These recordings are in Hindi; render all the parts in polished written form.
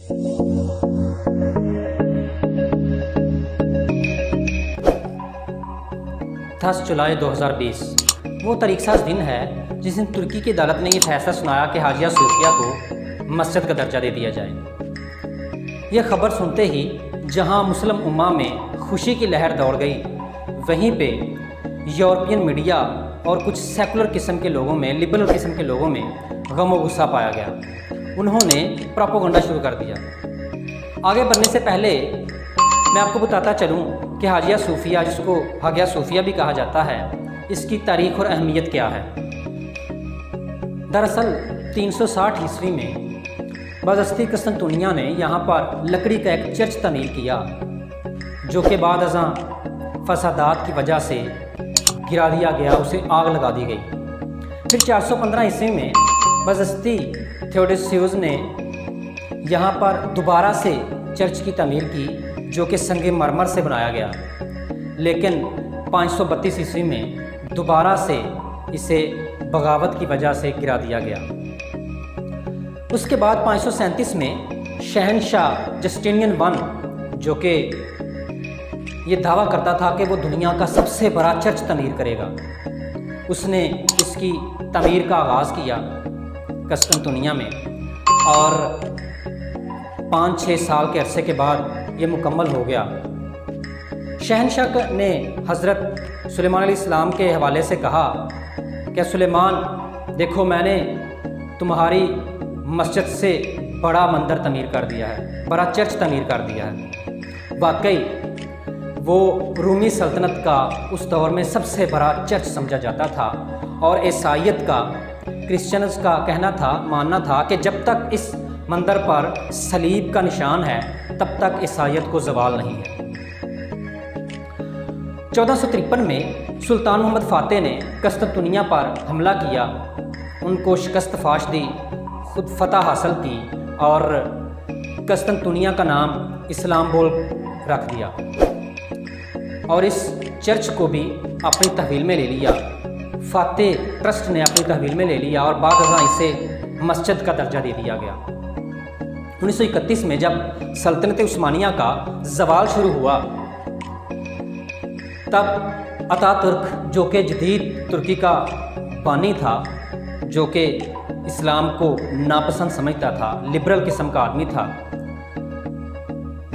10 जुलाई 2020 वो तारीख़-साज़ दिन है जिस दिन तुर्की की अदालत ने ये फैसला सुनाया कि हाजिया सूफिया को मस्जिद का दर्जा दे दिया जाए। यह खबर सुनते ही जहां मुस्लिम उम्मा में खुशी की लहर दौड़ गई, वहीं पे यूरोपियन मीडिया और कुछ सेकुलर किस्म के लोगों में, लिबरल किस्म के लोगों में गम और गुस्सा पाया गया। उन्होंने प्रोपेगेंडा शुरू कर दिया। आगे बढ़ने से पहले मैं आपको बताता चलूं कि हाजिया सूफिया, जिसको हाजिया सूफिया भी कहा जाता है, इसकी तारीख़ और अहमियत क्या है। दरअसल 360 ईस्वी में बज़स्ती कस्तंतुनिया ने यहाँ पर लकड़ी का एक चर्च तमीर किया, जो कि बाद अज़ां फसादात की वजह से गिरा दिया गया, उसे आग लगा दी गई। फिर 415 ईस्वी में बज़स्ती थियोडोसियुस ने यहाँ पर दोबारा से चर्च की तमीर की, जो कि संगे मरमर से बनाया गया, लेकिन 532 ईस्वी में दोबारा से इसे बगावत की वजह से गिरा दिया गया। उसके बाद 537 में शहनशाह जस्टिनियन I, जो कि ये दावा करता था कि वो दुनिया का सबसे बड़ा चर्च तमीर करेगा, उसने इसकी तमीर का आगाज़ किया कस्तंतुनिया में, और 5-6 साल के अरसे के बाद ये मुकम्मल हो गया। शहनशाह ने हज़रत सुलेमान अलैहिस्सलाम के हवाले से कहा कि सुलेमान, देखो मैंने तुम्हारी मस्जिद से बड़ा मंदिर तमीर कर दिया है, बड़ा चर्च तमीर कर दिया है। वाकई वो रूमी सल्तनत का उस दौर में सबसे बड़ा चर्च समझा जाता था, और ईसाईयत का, क्रिश्चियंस का कहना था, मानना था कि जब तक इस मंदिर पर सलीब का निशान है तब तक ईसाईयत को ज़वाल नहीं है। 1453 में सुल्तान मोहम्मद फ़ातेह ने कस्तंतुनिया पर हमला किया, उनको शिकस्त फाश दी, खुद फतह हासिल की और कस्तंतुनिया का नाम इस्लाम्बुल रख दिया, और इस चर्च को भी अपनी तहवील में ले लिया। फ़ातेह ट्रस्ट ने अपनी तहवील में ले लिया और बाद अज़ां इसे मस्जिद का दर्जा दे दिया गया। 1931 में जब सल्तनत उस्मानिया का ज़वाल शुरू हुआ, तब अतातुर्क, जो कि जदीद तुर्की का बानी था, जो कि इस्लाम को नापसंद समझता था, लिबरल किस्म का आदमी था,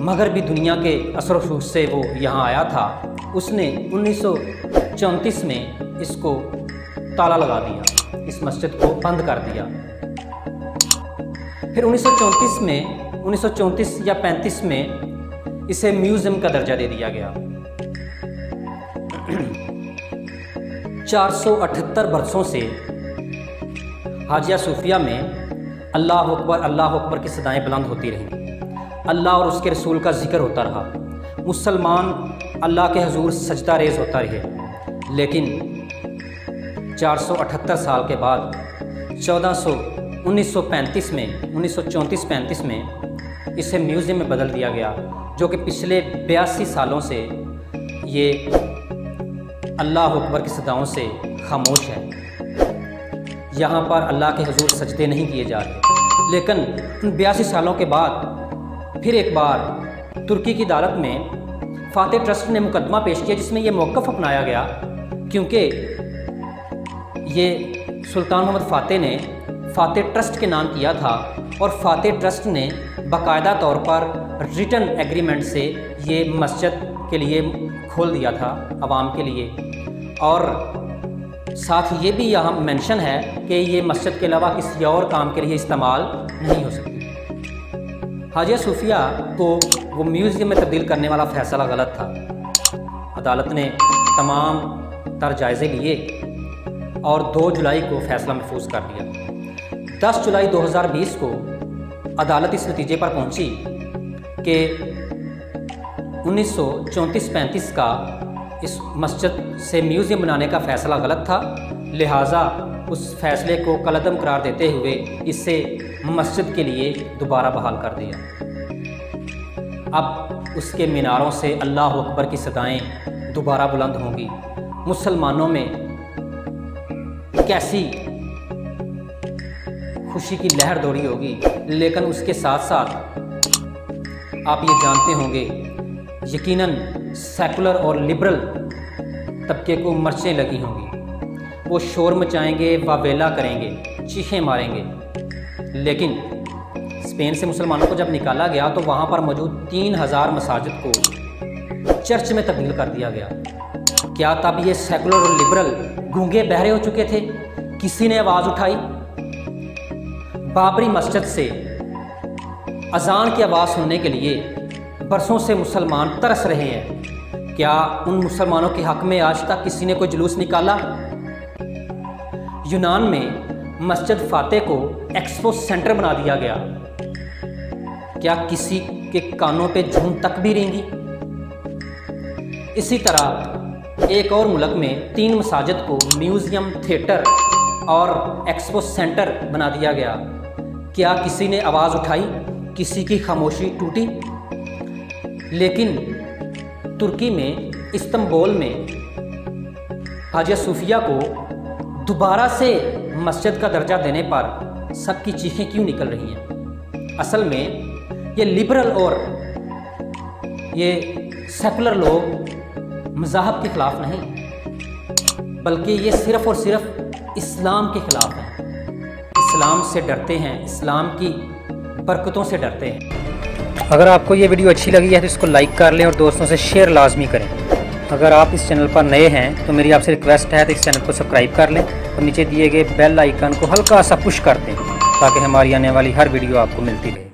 मगरबी दुनिया के असर रसूख से वो यहाँ आया था, उसने 1934 में इसको ताला लगा दिया, इस मस्जिद को बंद कर दिया। फिर 1934 या 35 में इसे म्यूज़ियम का दर्जा दे दिया गया। 478 बरसों से हाजिया सूफिया में अल्लाह अकबर की सदाएं बुलंद होती रहीं, अल्लाह और उसके रसूल का जिक्र होता रहा, मुसलमान अल्लाह के हुजूर सजदा रेज़ होता रहे। लेकिन 478 साल के बाद 1934-35 में इसे म्यूज़ियम में बदल दिया गया, जो कि पिछले 82 सालों से ये अल्लाह अकबर की सदाओं से खामोश है। यहाँ पर अल्लाह के हुजूर सजदे नहीं किए जा रहे। लेकिन उन 82 सालों के बाद फिर एक बार तुर्की की अदालत में फ़ातेह ट्रस्ट ने मुकदमा पेश किया, जिसमें यह मौक़िफ़ अपनाया गया, क्योंकि ये सुल्तान मोहम्मद फ़ातेह ने फ़ातेह ट्रस्ट के नाम किया था, और फ़ातेह ट्रस्ट ने बाकायदा तौर पर रिटन एग्रीमेंट से ये मस्जिद के लिए खोल दिया था आवाम के लिए। और साथ ये भी यहाँ मेंशन है कि ये मस्जिद के अलावा किसी और काम के लिए इस्तेमाल नहीं हो सकती। हाजिया सूफिया को वो म्यूज़ियम में तब्दील करने वाला फ़ैसला गलत था। अदालत ने तमाम तर जायज़े लिए और 2 जुलाई को फ़ैसला महफूज कर दिया। 10 जुलाई 2020 को अदालत इस नतीजे पर पहुंची कि 1934-35 का इस मस्जिद से म्यूज़ियम बनाने का फ़ैसला गलत था, लिहाजा उस फैसले को कलअदम करार देते हुए इसे मस्जिद के लिए दोबारा बहाल कर दिया। अब उसके मीनारों से अल्लाह अकबर की सदाएं दोबारा बुलंद होंगी। मुसलमानों में कैसी खुशी की लहर दौड़ी होगी, लेकिन उसके साथ साथ आप ये जानते होंगे, यकीनन सेकुलर और लिबरल तबके को मर्चें लगी होंगी। वो शोर मचाएंगे, वावेला करेंगे, चीखें मारेंगे। लेकिन स्पेन से मुसलमानों को जब निकाला गया तो वहाँ पर मौजूद 3000 मसाजिद को चर्च में तब्दील कर दिया गया। क्या तब ये सेकुलर और लिबरल गूंगे बहरे हो चुके थे? किसी ने आवाज़ उठाई? बाबरी मस्जिद से अजान की आवाज़ सुनने के लिए बरसों से मुसलमान तरस रहे हैं। क्या उन मुसलमानों के हक में आज तक किसी ने कोई जुलूस निकाला? यूनान में मस्जिद फाते को एक्सपो सेंटर बना दिया गया। क्या किसी के कानों पे झूम तक भी रेंगी? इसी तरह एक और मुल्क में 3 मसाजिद को म्यूज़ियम, थिएटर और एक्सपो सेंटर बना दिया गया। क्या किसी ने आवाज़ उठाई? किसी की खामोशी टूटी? लेकिन तुर्की में, इस्तांबुल में हाजिया सूफिया को दोबारा से मस्जिद का दर्जा देने पर सबकी चीखें क्यों निकल रही हैं? असल में ये लिबरल और ये सेकुलर लोग मज़हब के ख़िलाफ़ नहीं, बल्कि ये सिर्फ़ और सिर्फ इस्लाम के ख़िलाफ़ हैं। इस्लाम से डरते हैं, इस्लाम की बरकतों से डरते हैं। अगर आपको ये वीडियो अच्छी लगी है तो इसको लाइक कर लें और दोस्तों से शेयर लाजमी करें। अगर आप इस चैनल पर नए हैं तो मेरी आपसे रिक्वेस्ट है तो इस चैनल को सब्सक्राइब कर लें और नीचे दिए गए बेल आइकन को हल्का सा पुश कर दें ताकि हमारी आने वाली हर वीडियो आपको मिलती रहे।